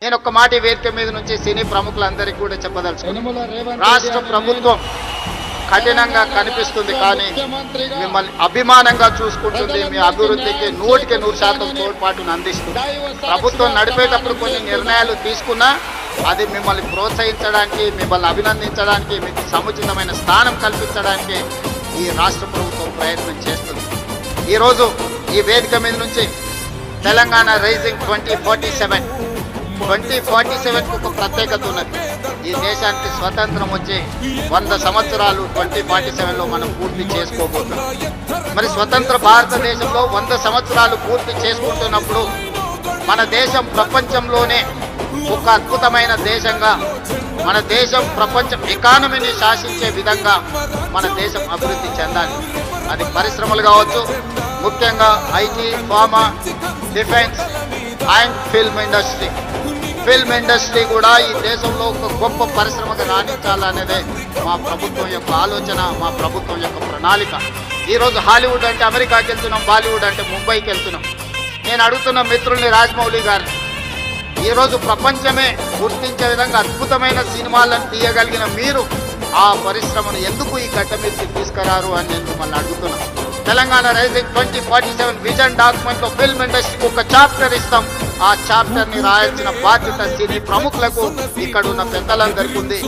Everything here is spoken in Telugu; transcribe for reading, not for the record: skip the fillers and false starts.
నేను ఒక మాట వేదిక మీద నుంచి సినీ ప్రముఖులందరికీ కూడా చెప్పదలుచుకున్నాను. రాష్ట్ర ప్రభుత్వం కఠినంగా కనిపిస్తుంది, కానీ మిమ్మల్ని అభిమానంగా చూసుకుంటుంది. మీ అభివృద్ధికి 100% తోడ్పాటును అందిస్తుంది. ప్రభుత్వం నడిపేటప్పుడు కొన్ని నిర్ణయాలు తీసుకున్నా అది మిమ్మల్ని ప్రోత్సహించడానికి, మిమ్మల్ని అభినందించడానికి, మీకు సముచితమైన స్థానం కల్పించడానికి ఈ రాష్ట్ర ప్రభుత్వం ప్రయత్నం చేస్తుంది. ఈరోజు ఈ వేదిక మీద నుంచి తెలంగాణ రైజింగ్ 2047కు ఒక ప్రత్యేకత ఉన్నది. ఈ దేశానికి స్వతంత్రం వచ్చి 100 సంవత్సరాలు 2047లో మనం పూర్తి చేసుకోబోతున్నాం. మరి స్వతంత్ర భారతదేశంలో 100 సంవత్సరాలు పూర్తి చేసుకుంటున్నప్పుడు మన దేశం ప్రపంచంలోనే ఒక అద్భుతమైన దేశంగా, మన దేశం ప్రపంచం ఎకానమీని శాసించే విధంగా మన దేశం అభివృద్ధి చెందాలి. అది పరిశ్రమలు కావచ్చు, ముఖ్యంగా IT, pharma, defence and film industry కూడా ఈ దేశంలో ఒక గొప్ప పరిశ్రమగా రాణించాలనేదే మా ప్రభుత్వం యొక్క ఆలోచన, మా ప్రభుత్వం యొక్క ప్రణాళిక. ఈరోజు హాలీవుడ్ అంటే అమెరికాకి వెళ్తున్నాం, బాలీవుడ్ అంటే ముంబైకి వెళ్తున్నాం. నేను అడుగుతున్న మిత్రుల్ని, రాజమౌళి గారిని, ఈరోజు ప్రపంచమే గుర్తించే విధంగా అద్భుతమైన సినిమాలను తీయగలిగిన మీరు ఆ పరిశ్రమను ఎందుకు ఈ గడ్డ మీదకి తీసుకురారు అని నేను మిమ్మల్ని అడుగుతున్నాను. తెలంగాణ రైజింగ్ 2047 విజన్ డాక్యుమెంట్లో ఫిల్మ్ ఇండస్ట్రీకి ఒక చాప్టర్ ఇస్తాం. ఆ చాప్టర్ని రాయాల్సిన బాధ్యత సినీ ప్రముఖులకు, ఇక్కడ ఉన్న పెద్దలందరికీ ఉంది.